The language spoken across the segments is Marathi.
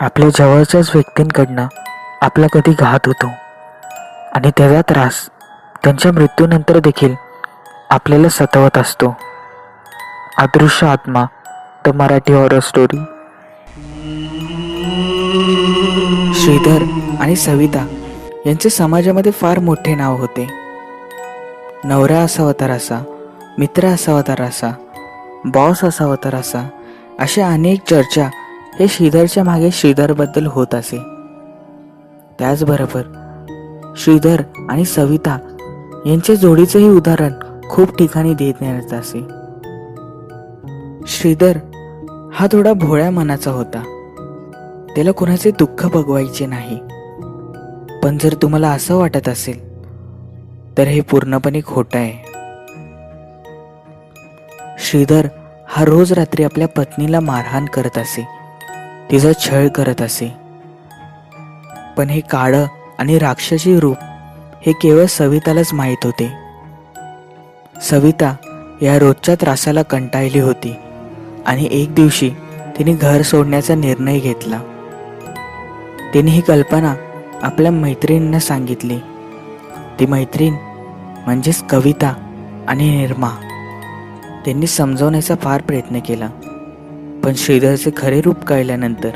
आपल्या जवळच्याच व्यक्तींकडनं आपला कधी घात होतो आणि त्याचा त्रास त्यांच्या मृत्यूनंतर देखील आपल्याला सतावत असतो. अदृश्य आत्मा, the Marathi horror story. Shridhar आणि सविता यांचे समाजामध्ये फार मोठे नाव होते. नवरा असावा तर असा, मित्र असावा तर असा, बॉस असावा तर असा, अशा अनेक चर्चा हे श्रीधरच्या मागे श्रीधरबद्दल होत असे. त्याचबरोबर श्रीधर आणि सविता यांच्या जोडीचेही उदाहरण खूप ठिकाणी देण्यात असे. श्रीधर हा थोडा भोळ्या मनाचा होता. त्याला कोणाचे दुःख बघवायचे नाही. पण जर तुम्हाला असं वाटत असेल तर हे पूर्णपणे खोटं आहे. श्रीधर हा रोज रात्री आपल्या पत्नीला मारहाण करत असे, तिचा छळ करत असे. पण हे काळं आणि राक्षसी रूप हे केवळ सवितालाच माहीत होते. सविता या रोजच्या त्रासाला कंटाळली होती आणि एक दिवशी तिने घर सोडण्याचा निर्णय घेतला. तिने ही कल्पना आपल्या मैत्रिणींना सांगितली. ती मैत्रीण म्हणजेच कविता आणि निर्मा. त्यांनी समजवण्याचा फार प्रयत्न केला, पण श्रीधरचे खरे रूप कळल्यानंतर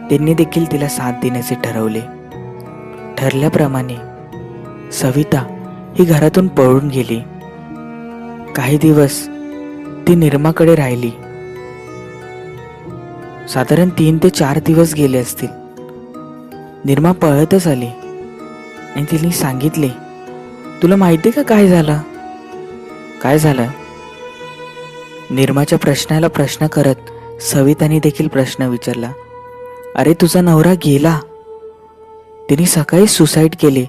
त्यांनी देखील तिला साथ देण्याचे ठरवले. ठरल्याप्रमाणे सविता ही घरातून पळून गेली. काही दिवस ती निर्माकडे राहिली. साधारण 3 ते 4 दिवस गेले असतील. निर्मा पळतच आली आणि तिने सांगितले, तुला माहिती का काय झालं? काय झालं? निर्माच्या प्रश्नाला प्रश्न करत सविताने देखील प्रश्न विचारला. अरे तुझा नवरा गेला. तिने सकाळी सुसाईड केले.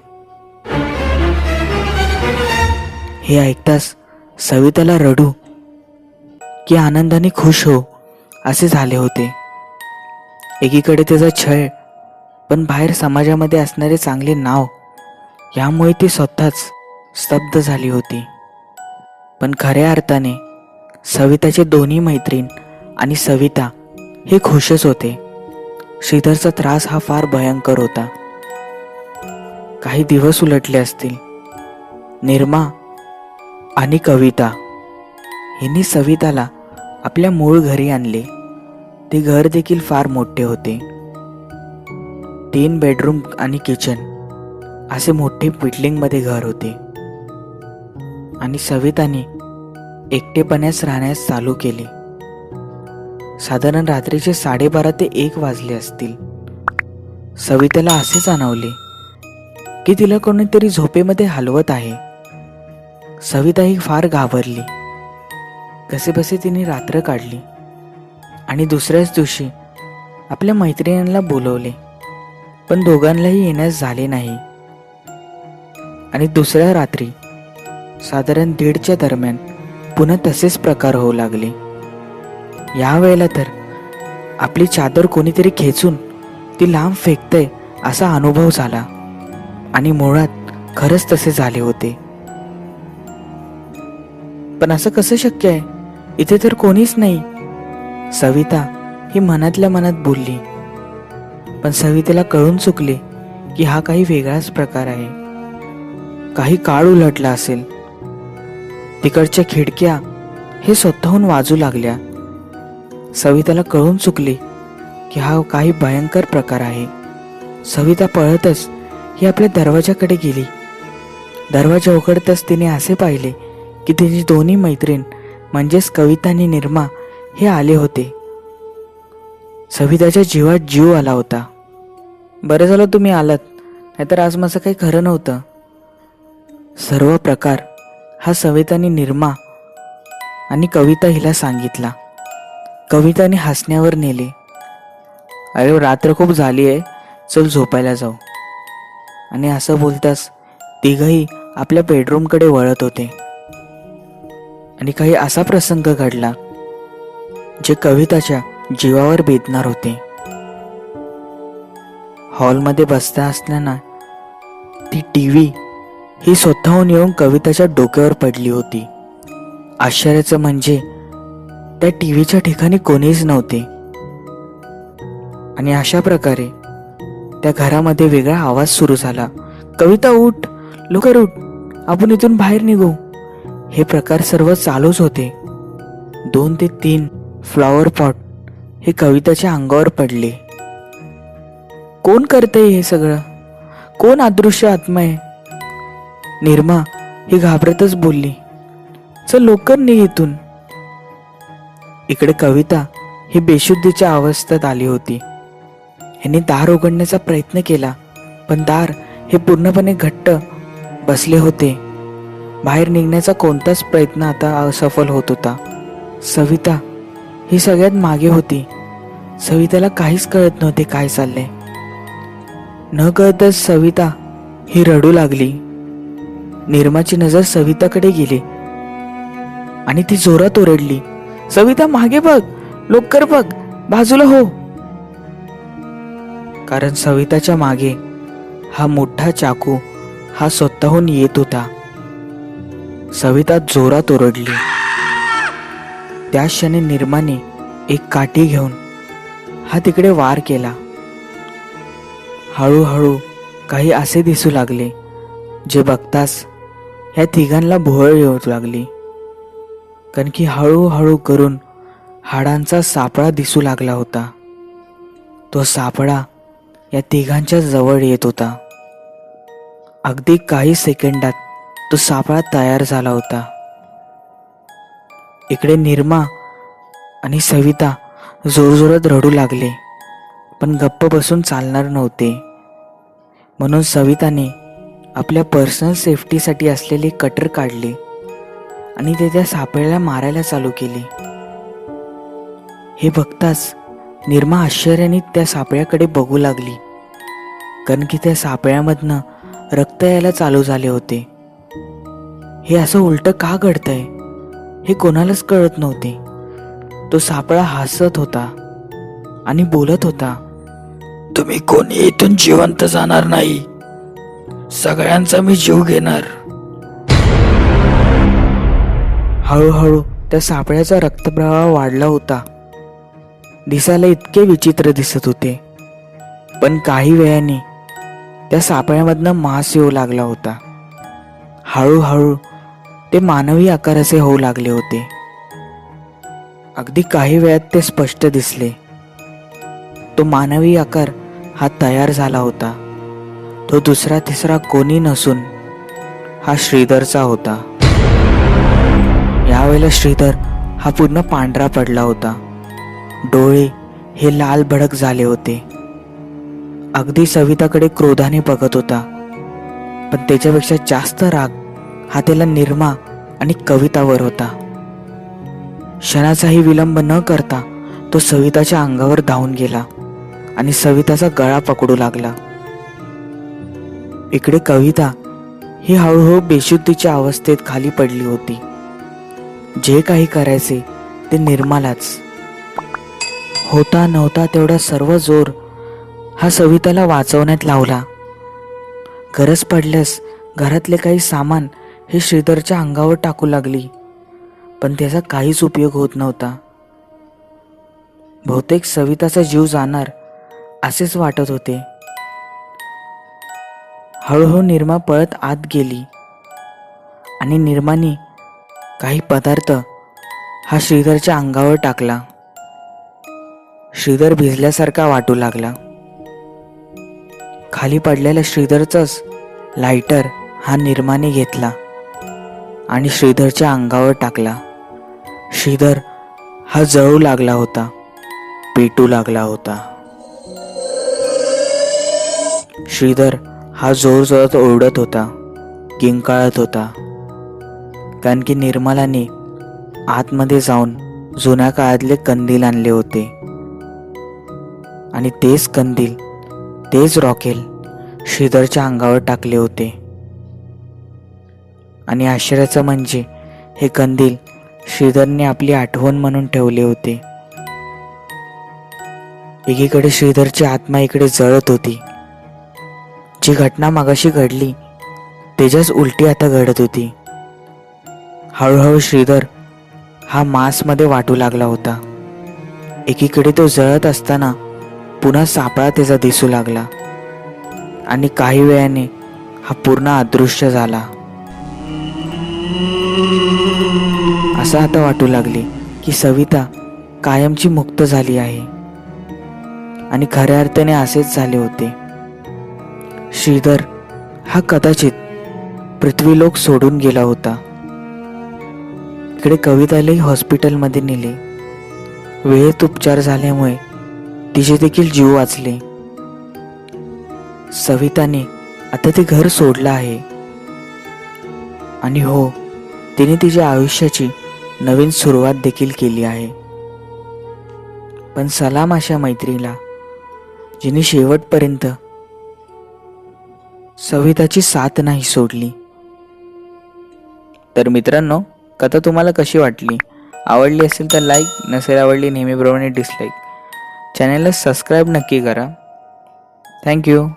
हे ऐकताच सविताला रडू की आनंदाने खुश हो असे झाले होते. एकीकडे त्याचा छळ, पण बाहेर समाजामध्ये असणारे चांगले नाव, यामुळे ती स्वतःच स्तब्ध झाली होती. पण खऱ्या अर्थाने सविताचे दोन्ही मैत्रीण आणि सविता हे खुशच होते. श्रीधरचा त्रास हा फार भयंकर होता. काही दिवस उलटले असतील. निर्मा आणि कविता यांनी सविताला आपल्या मूळ घरी आणले. ते घर देखील फार मोठे होते. 3 बेडरूम आणि किचन असे मोठे बिल्डिंगमध्ये घर होते. आणि सविताने एकटेपणास राहण्यास चालू केले. साधारण रात्रीचे 12:30 ते 1 वाजले असतील. सविताला असे जाणवले की तिला कोणीतरी झोपेमध्ये हलवत आहे. सविता ही फार घाबरली. कसेबसे तिने रात्र काढली आणि दुसऱ्याच दिवशी आपल्या मैत्रिणींना बोलवले, पण दोघांनाही येण्यास झाले नाही. आणि दुसऱ्या रात्री साधारण 1:30च्या दरम्यान पुन्हा तसेच प्रकार होऊ लागले. यावेळेला तर आपली चादर कोणीतरी खेचून ती लांब फेकतय असा अनुभव झाला. आणि मुळात खरंच तसे झाले होते. पण असं कसं शक्य आहे? इथे तर कोणीच नाही, सविता ही मनातल्या मनात बोलली. पण सवितेला कळून चुकले की हा काही वेगळाच प्रकार आहे. काही काळ उलटला असेल. तिकडच्या खिडक्या हे स्वतःहून वाजू लागल्या. सविताला कळून चुकले की हा काही भयंकर प्रकार आहे. सविता पळतच ही आपल्या दरवाजाकडे गेली. दरवाजा उघडताच तिने असे पाहिले की तिची दोन्ही मैत्रीण म्हणजेच कविता आणि निर्मा हे आले होते. सविताच्या जीवात जीव आला होता. बरं झालं तुम्ही आलात, नाहीतर आज माझं काही खरं नव्हतं. सर्व प्रकार हा सविताने निर्मा आणि कविता हिला सांगितला. कविताने हसण्यावर नेले. अरे रात्र खूप झाली आहे, चल झोपायला जाऊ. आणि असं बोलताच तिघही आपल्या बेडरूमकडे वळत होते. आणि काही असा प्रसंग घडला जे कविताच्या जीवावर बेतणार होते. हॉलमध्ये बसता असताना ती टीव्ही ही स्वतःहून येऊन कविताच्या डोक्यावर पडली होती. आश्चर्याचं म्हणजे त्या टीव्हीच्या ठिकाणी कोणीच नव्हते. आणि अशा प्रकारे त्या घरामध्ये वेगळा आवाज सुरू झाला. कविता उठ, लवकर उठ, आपण इथून बाहेर निघू. हे प्रकार सर्व चालूच होते. 2 ते 3 फ्लॉवर पॉट हे कविताच्या अंगावर पडले. कोण करतंय हे सगळं? कोण अदृश्य आत्मा आहे? निर्मा ही घाबरतच बोलली, चल लवकर निघ इथून. इकडे कविता ही बेशुद्धीच्या अवस्थेत आली होती. ह्याने दार उघडण्याचा प्रयत्न केला, पण दार हे पूर्णपणे घट्ट बसले होते. बाहेर निघण्याचा कोणताच प्रयत्न आता असफल होत होता. सविता ही सगळ्यात मागे होती. सविताला काहीच कळत नव्हते काय चाललंय. न कळतच सविता ही रडू लागली. निर्माची नजर सविताकडे गेली आणि ती जोरात ओरडली, सविता मागे बघ, लवकर बघ, बाजूला हो. कारण सविताच्या मागे हा मोठा चाकू हा स्वतःहून येत होता. सविता जोरात ओरडली. त्या क्षणी निर्माने एक काठी घेऊन हा तिकडे वार केला. हळूहळू काही असे दिसू लागले जे बघताच ह्या तिघांना भोवळ येऊ लागली. कारण की हळूहळू करून हाडांचा सापळा दिसू लागला होता. तो सापळा या तिघांच्या जवळ येत होता. अगदी काही सेकंदात तो सापळा तयार झाला होता. इकडे निर्मा आणि सविता जोरजोरात रडू लागले, पण गप्प बसून चालणार नव्हते. म्हणून सविताने आपल्या पर्सनल सेफ्टीसाठी असलेले कटर काढले आणि ते त्या सापळ्याला मारायला चालू केले. हे बघताच निर्मा आश्चर्याने त्या सापळ्याकडे बघू लागली, कारण की त्या सापळ्यामधनं रक्त यायला चालू झाले होते. हे असं उलट का घडतंय हे कोणालाच कळत नव्हते. तो सापळा हसत होता आणि बोलत होता, तुम्ही कोणी इथून जिवंत जाणार नाही, सगळ्यांचा मी जीव घेणार. हळूहळू त्या सापळ्याचा रक्तप्रवाह वाढला होता. दिसायला इतके विचित्र दिसत होते, पण काही वेळाने त्या सापळ्यामधनं मांस येऊ लागला होता. हळूहळू ते मानवी आकाराचे होऊ लागले होते. अगदी काही वेळात ते स्पष्ट दिसले. तो मानवी आकार हा तयार झाला होता. तो दुसरा तिसरा कोणी नसून हा श्रीधरचा होता. यावेळेला श्रीधर हा पूर्ण पांढरा पडला होता. डोळे हे लाल भडक झाले होते. अगदी सविताकडे क्रोधाने बघत होता, पण त्याच्यापेक्षा जास्त राग हा त्याला निर्मा आणि कवितावर होता. क्षणाचाही विलंब न करता तो सविताच्या अंगावर धावून गेला आणि सविताचा गळा पकडू लागला. इकडे कविता ही हळूहळू बेशुद्धीच्या अवस्थेत खाली पडली होती. जे काही करायचे ते निर्मालाच होता. नव्हता तेवढा सर्व जोर हा सविताला वाचवण्यात लावला. गरज पडल्यास घरातले काही सामान हे श्रीधरच्या अंगावर टाकू लागली, पण त्याचा काहीच उपयोग होत नव्हता. बहुतेक सविताचा जीव जाणार असेच वाटत होते. हळूहळू निर्मा पळत आत गेली आणि निर्माने काही पदार्थ हा श्रीधरच्या अंगावर टाकला. श्रीधर भिजल्यासारखा वाटू लागला. खाली पडलेला श्रीधरचाच लायटर हा निर्माने घेतला आणि श्रीधरच्या अंगावर टाकला. श्रीधर हा जळू लागला होता, पेटू लागला होता. श्रीधर हा जोरजोरात ओरडत होता, किंकाळत होता, कारण की निर्मलाने आतमध्ये जाऊन जुन्या काळातले कंदील आणले होते आणि तेच कंदील, तेच रॉकेल श्रीधरच्या अंगावर टाकले होते. आणि आश्चर्याचं म्हणजे हे कंदील श्रीधरने आपली आठवण म्हणून ठेवले होते. एकीकडे श्रीधरची आत्मा इकडे जळत होती. जी घटना मगाशी घडली त्याच्याच उलटी आता घडत होती. हळूहळू श्रीधर हा मांसमध्ये वाटू लागला होता. एकीकडे तो जळत असताना पुन्हा सापळा त्याचा दिसू लागला आणि काही वेळाने हा पूर्ण अदृश्य झाला. असं आता वाटू लागले की सविता कायमची मुक्त झाली आहे. आणि खऱ्या अर्थाने असेच झाले होते. श्रीधर हा कदाचित पृथ्वीलोक सोडून गेला होता. इकडे कवितालाही हॉस्पिटलमध्ये नेले. वेळेत उपचार झाल्यामुळे तिचे देखील जीव वाचले. सविताने आता ते घर सोडलं आहे आणि हो, तिने तिच्या आयुष्याची नवीन सुरुवात देखील केली आहे. पण सलाम अशा मैत्रीला जिने शेवटपर्यंत सविताची साथ नाही सोडली. तर मित्रांनो, कथा तुम्हाला कशी वाटली? आवडली असेल तर लाईक, नसेल आवडली नेहमीप्रमाणे डिसलाईक. चॅनलला सबस्क्राईब नक्की करा. थँक्यू.